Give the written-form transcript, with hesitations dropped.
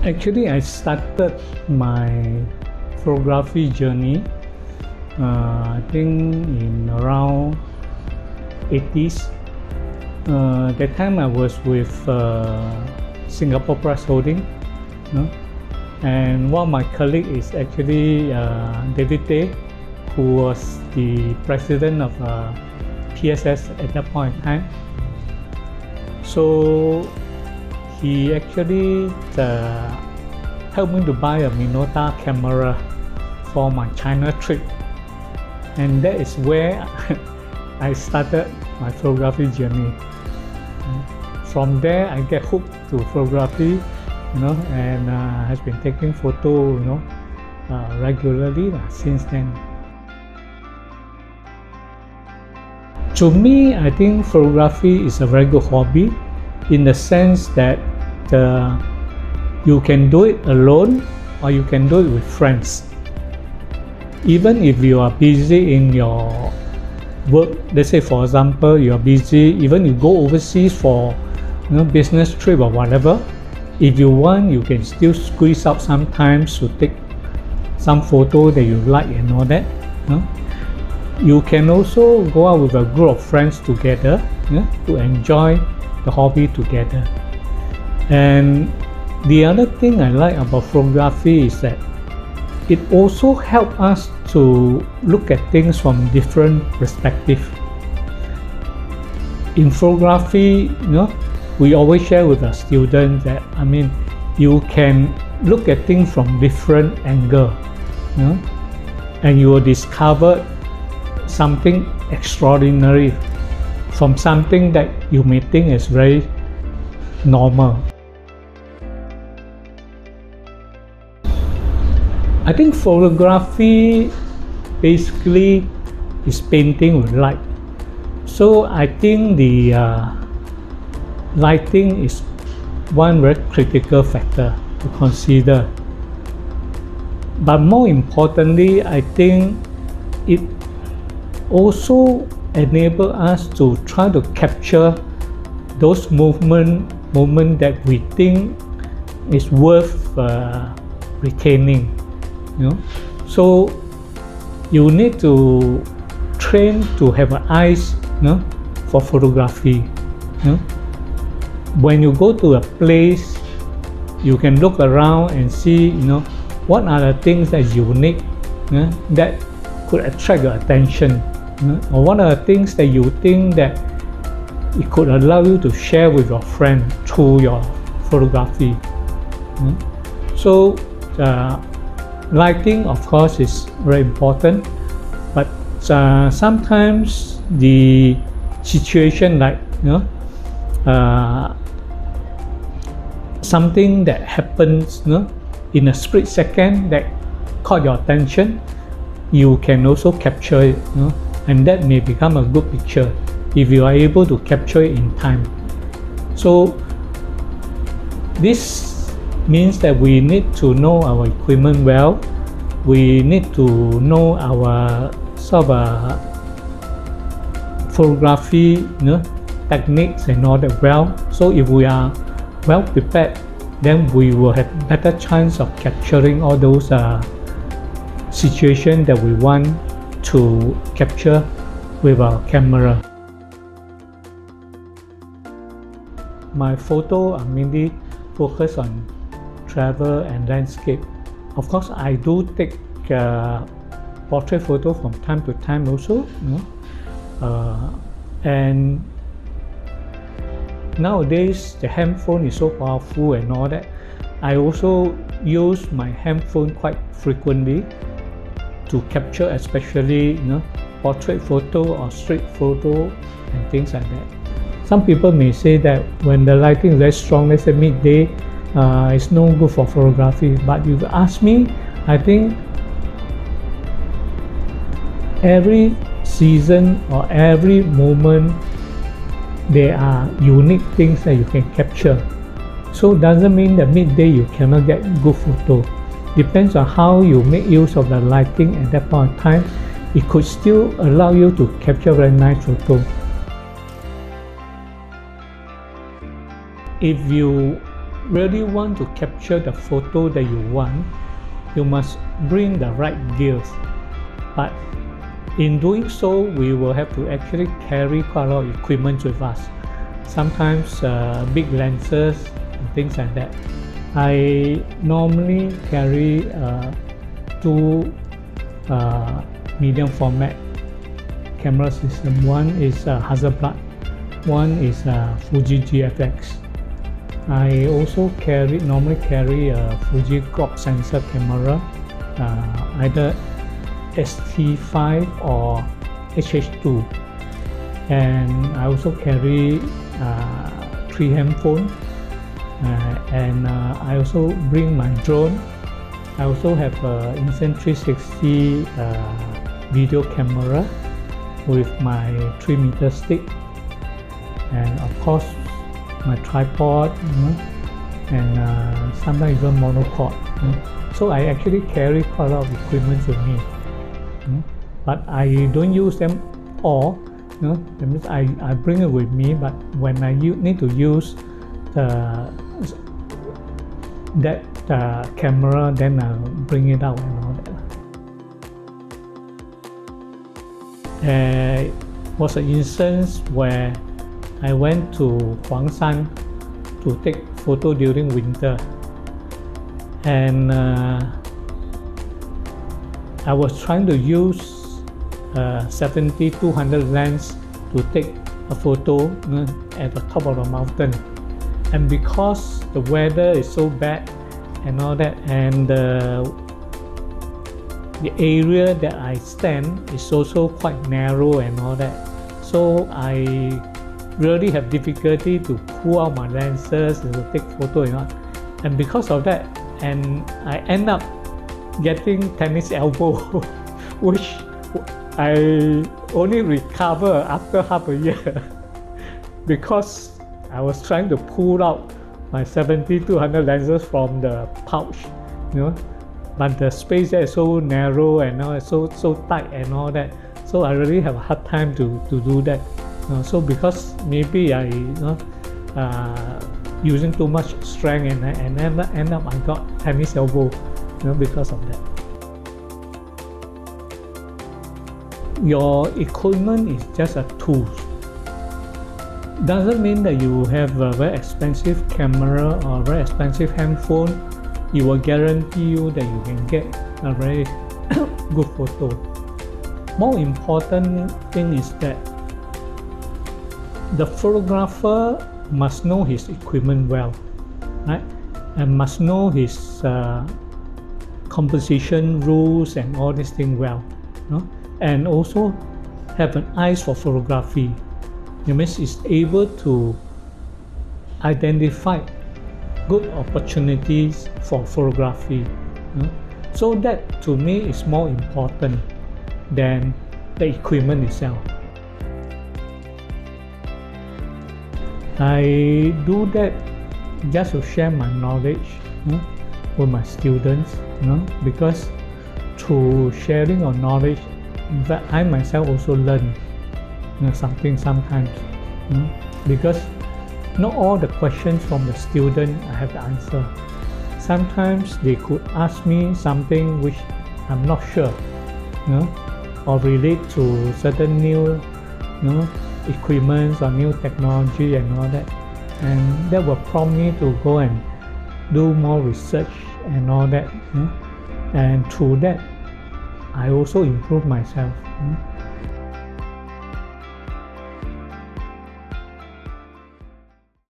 Actually, I started my photography journey I think in around 80s. That time I was with Singapore Press Holding, and one of my colleagues is actually David Day, who was the president of PSS at that point in time. So he actually helped me to buy a Minolta camera for my China trip, and that is where I started my photography journey. From there, I get hooked to photography, and has been taking photo, regularly since then. To me, I think photography is a very good hobby, in the sense that you can do it alone or you can do it with friends. Even if you are busy in your work, let's say for example you are busy, even you go overseas for business trip or whatever, if you want, you can still squeeze out some time to take some photo that you like and all that. You can also go out with a group of friends together to enjoy the hobby together. And the other thing I like about photography is that it also helps us to look at things from different perspectives. In photography, we always share with our students that you can look at things from different angles, and you will discover something extraordinary from something that you may think is very normal. I think photography basically is painting with light. So I think the lighting is one very critical factor to consider. But more importantly, I think it also enables us to try to capture those moments that we think is worth retaining. So you need to train to have an eyes for photography. When you go to a place, you can look around and see what are the things that is unique, that could attract your attention, or what are the things that you think that it could allow you to share with your friend through your photography. So lighting, of course, is very important, but sometimes the situation like something that happens in a split second that caught your attention, you can also capture it, and that may become a good picture if you are able to capture it in time. So this means that we need to know our equipment well. We need to know our sort of photography techniques and all that well. So if we are well prepared, then we will have better chance of capturing all those situations that we want to capture with our camera. My photo are mainly focused on travel and landscape. Of course, I do take portrait photo from time to time also, and nowadays the handphone is so powerful and all that. I also use my handphone quite frequently to capture, especially portrait photo or street photo and things like that. Some people may say that when the lighting is very strong, let's say midday, it's no good for photography. But if you ask me, I think every season or every moment there are unique things that you can capture. So it doesn't mean that midday you cannot get good photo. Depends on how you make use of the lighting at that point in time. It could still allow you to capture very nice photo. If you really want to capture the photo that you want, you must bring the right gears. But in doing so, we will have to actually carry quite a lot of equipment with us. Sometimes big lenses and things like that. I normally carry two medium format camera system. One is Hasselblad, one is Fuji GFX. I also normally carry a Fuji crop sensor camera, either ST5 or HH2, and I also carry 3 handphone, and I also bring my drone. I also have a Instant 360 video camera with my 3-meter stick, and of course my tripod, and sometimes even monopod. So I actually carry quite a lot of equipment with me, but I don't use them all. That means I bring it with me, but when I need to use that camera, then I'll bring it out and all that. There was an instance where I went to Huangshan to take photo during winter, and I was trying to use 70-200 lens to take a photo at the top of the mountain, and because the weather is so bad and all that, and the area that I stand is also quite narrow and all that, so I really have difficulty to pull out my lenses and to take photo and all. And because of that, and I end up getting tennis elbow, which I only recover after half a year because I was trying to pull out my 70-200 lenses from the pouch, but the space there is so narrow and all, so tight and all that, so I really have a hard time to do that. So because maybe I using too much strength, and end up I got tennis elbow, because of that. Your equipment is just a tool. Doesn't mean that you have a very expensive camera or very expensive handphone, it will guarantee you that you can get a very good photo. More important thing is that the photographer must know his equipment well, right? And must know his composition rules and all these things well, and also have an eye for photography. It means it's able to identify good opportunities for photography. So that to me is more important than the equipment itself. I do that just to share my knowledge with my students, because through sharing of knowledge, in fact, I myself also learn something sometimes, because not all the questions from the student I have the answer. Sometimes they could ask me something which I'm not sure, or relate to certain new, equipment or new technology and all that, and that will prompt me to go and do more research and all that, and through that I also improve myself.